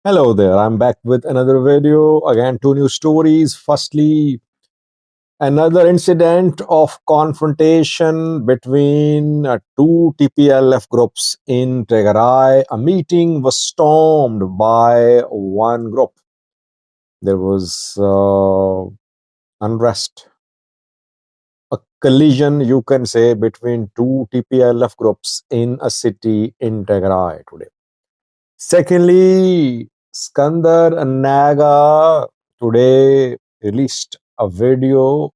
Hello there, I'm back with another video. Again, two new stories. Firstly, another incident of confrontation between two TPLF groups in Tegarai. A meeting was stormed by one group. There was unrest, a collision, you can say, between two TPLF groups in a city in Tegarai today. Secondly, Skandar Naga today released a video.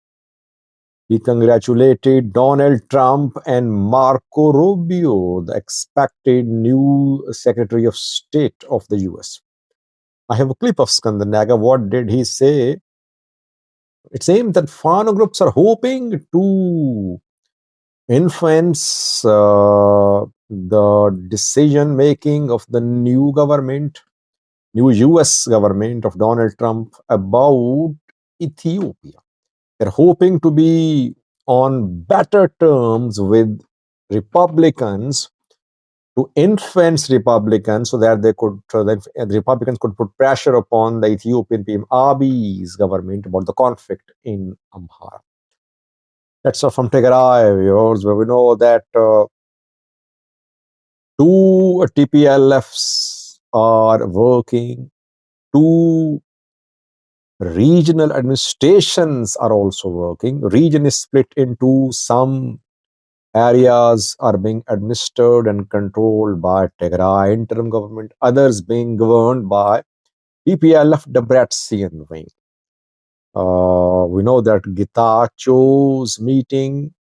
He congratulated Donald Trump and Marco Rubio, the expected new Secretary of State of the US. I have a clip of Skandar Naga. What did he say? It seems that Fano groups are hoping to influence the decision making of the new government, new US government of Donald Trump about Ethiopia. They're hoping to be on better terms with Republicans to influence Republicans so that the Republicans could put pressure upon the Ethiopian PM Abiy's government about the conflict in Amhara. That's all from Tigray, viewers, where we know that two TPLFs are working, two regional administrations are also working. Region is split into some areas are being administered and controlled by Tigray interim government, others being governed by TPLF Debrecen wing. We know that Getacheo's meeting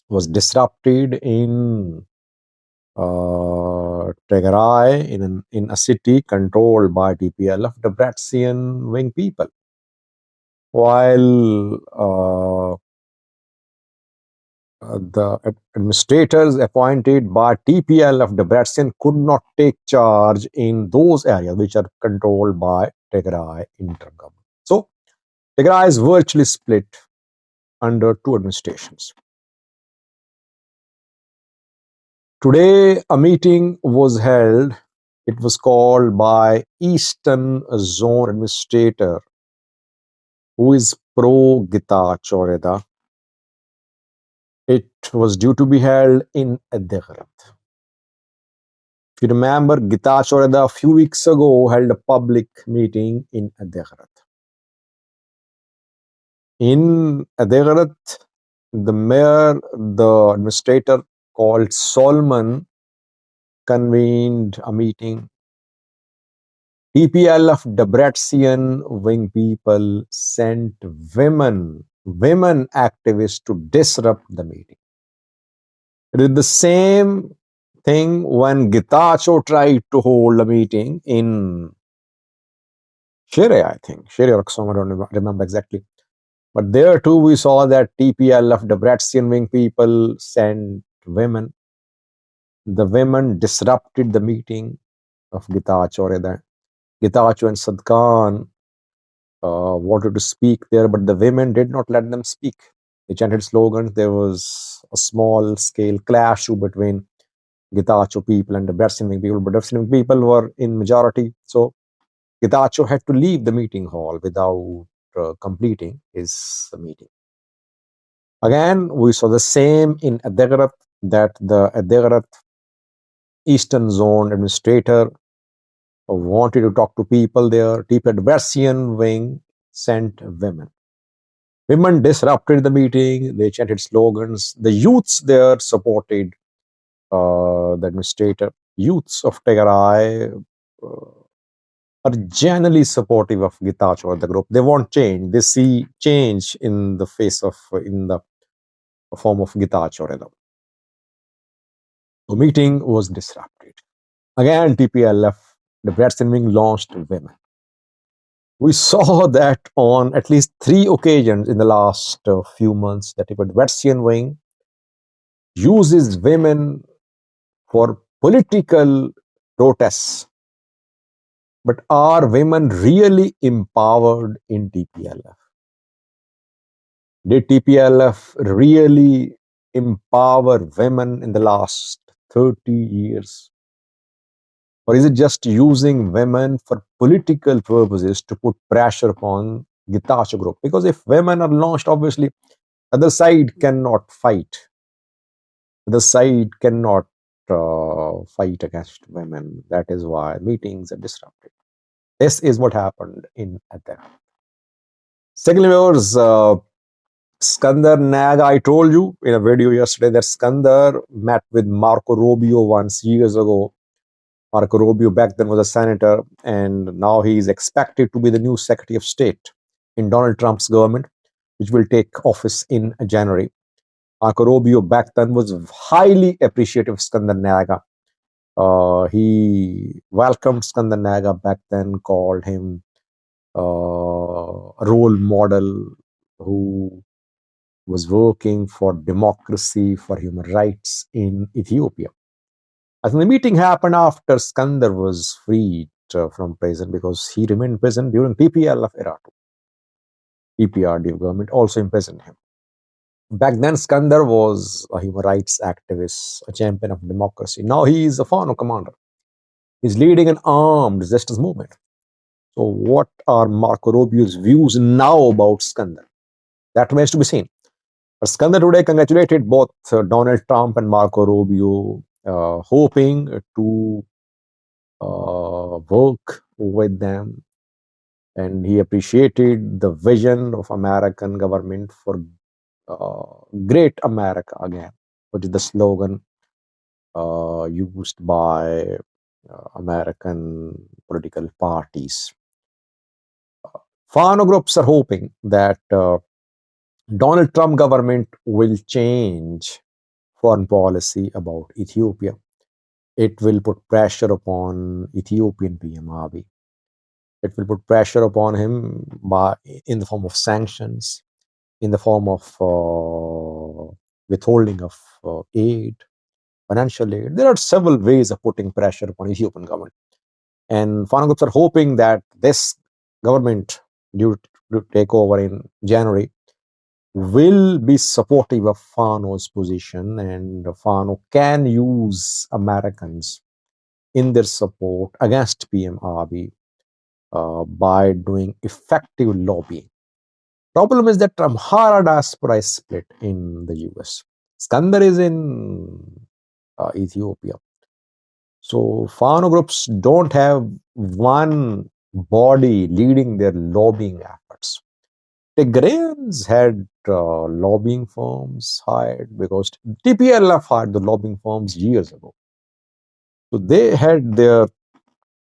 was disrupted in Tigray in a city controlled by TPLF Debrecen wing people. While the administrators appointed by TPLF Debrecen could not take charge in those areas which are controlled by Tigray interim government. So Tigray is virtually split under two administrations. Today, a meeting was held. It was called by Eastern Zone Administrator, who is pro Getachew. It was due to be held in Adigrat. If you remember, Getachew a few weeks ago held a public meeting in Adigrat. In Adigrat, the mayor, the administrator called Solomon, convened a meeting. TPLF Debrecen wing people sent women activists to disrupt the meeting. It is the same thing when Getachew tried to hold a meeting in Shire, I think. Shire or Aksum, I don't remember exactly. But there too, we saw that TPLF Debrecen wing people sent women. The women disrupted the meeting of Getachew. Getachew and Sadkan wanted to speak there, but the women did not let them speak. They chanted slogans. There was a small scale clash between Getachew people and the Debrecen people, but Debrecen people were in majority. So Getachew had to leave the meeting hall without completing his meeting. Again, we saw the same in Adigrat, that the Adigrat Eastern Zone Administrator wanted to talk to people there. TPLF Debrecen wing sent women. Women disrupted the meeting. They chanted slogans. The youths there supported the administrator. Youths of Tigray are generally supportive of Getachew or the group. They want change. They see change in the face of, in the form of Getachew. The meeting was disrupted. Again, TPLF, the Debrecen wing, launched women. We saw that on at least 3 occasions in the last few months that the Debrecen wing uses women for political protests. But are women really empowered in TPLF? Did TPLF really empower women in the last 30 years? Or is it just using women for political purposes to put pressure upon Gitacho group? Because if women are launched, obviously, other side cannot fight. The side cannot fight against women. That is why meetings are disrupted. This is what happened in Adigrat. Secondly, viewers, Eskinder Nega, I told you in a video yesterday that Eskinder met with Marco Rubio once years ago. Marco Rubio back then was a senator, and now he is expected to be the new Secretary of State in Donald Trump's government, which will take office in January. Marco Rubio back then was highly appreciative of Eskinder Nega. He welcomed Eskinder Nega back then, called him a role model who was working for democracy, for human rights in Ethiopia. I think the meeting happened after Eskinder was freed from prison because he remained in prison during TPLF era too. EPRDF government also imprisoned him. Back then, Eskinder was a human rights activist, a champion of democracy. Now he is a Fano commander. He's leading an armed resistance movement. So what are Marco Rubio's views now about Eskinder? That remains to be seen. But Eskinder today congratulated both Donald Trump and Marco Rubio, hoping to work with them. And he appreciated the vision of American government for Great America again, which is the slogan used by American political parties. Fano groups are hoping that Donald Trump government will change foreign policy about Ethiopia. It will put pressure upon Ethiopian PM Abiy. It will put pressure upon him in the form of sanctions, in the form of withholding of aid, financial aid. There are several ways of putting pressure upon Ethiopian government. And Fano groups are hoping that this government, due to take over in January, will be supportive of Fano's position, and Fano can use Americans in their support against PM Abiy by doing effective lobbying. Problem is that Amhara diaspora is split in the US. Eskinder is in Ethiopia. So Fano groups don't have one body leading their lobbying efforts. Tigrayans had lobbying firms hired because TPLF hired the lobbying firms years ago. So they had their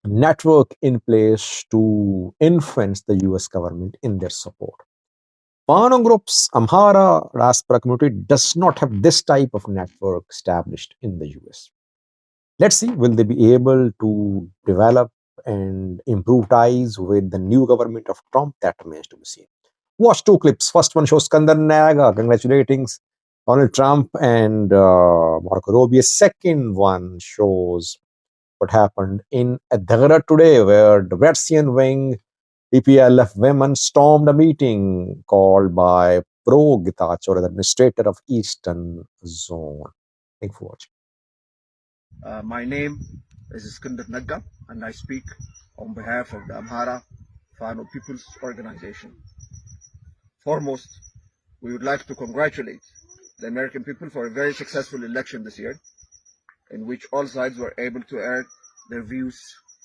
network in place to influence the US government in their support. Fano groups, Amhara diaspora community does not have this type of network established in the US. Let's see, will they be able to develop and improve ties with the new government of Trump? That remains to be seen. Watch two clips. First one shows Eskinder Nega congratulating Donald Trump and Marco Rubio. Second one shows what happened in Adigrat today, where the Debrecen wing TPLF women stormed a meeting called by Pro Gitacho, the administrator of Eastern Zone. Thank you for watching. My name is Eskinder Nega, and I speak on behalf of the Amhara Fano People's Organization. Foremost, we would like to congratulate the American people for a very successful election this year, in which all sides were able to air their views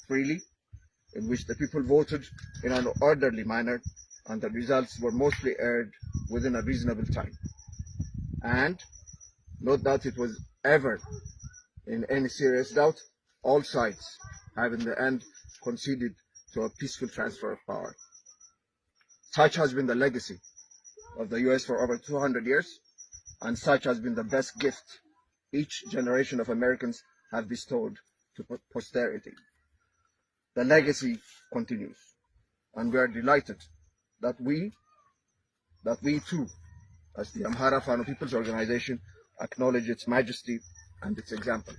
freely, in which the people voted in an orderly manner, and the results were mostly aired within a reasonable time. And not that it was ever in any serious doubt, all sides have in the end conceded to a peaceful transfer of power. Such has been the legacy of the US for over 200 years, and such has been the best gift each generation of Americans have bestowed to posterity. The legacy continues, and we are delighted that we too, as the Amhara Fano People's Organization, acknowledge its majesty and its example.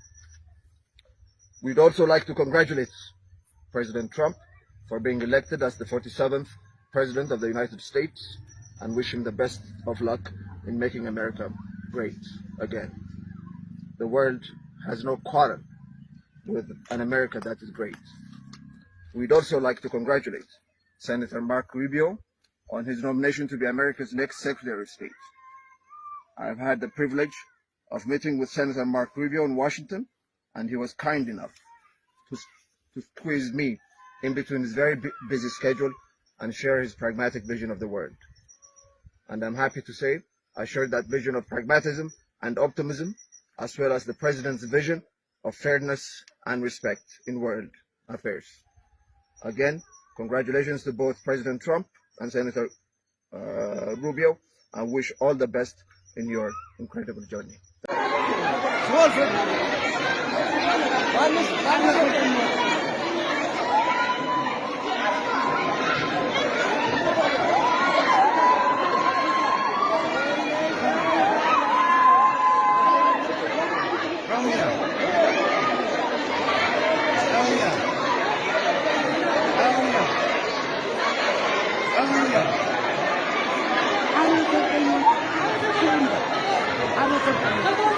We'd also like to congratulate President Trump for being elected as the 47th President of the United States, and wish him the best of luck in making America great again. The world has no quarrel with an America that is great. We'd also like to congratulate Senator Mark Rubio on his nomination to be America's next Secretary of State. I've had the privilege of meeting with Senator Mark Rubio in Washington, and he was kind enough to squeeze me in between his very busy schedule and share his pragmatic vision of the world. And I'm happy to say I share that vision of pragmatism and optimism, as well as the President's vision of fairness and respect in world affairs. Again, congratulations to both President Trump and Senator Rubio. I wish all the best in your incredible journey. I will take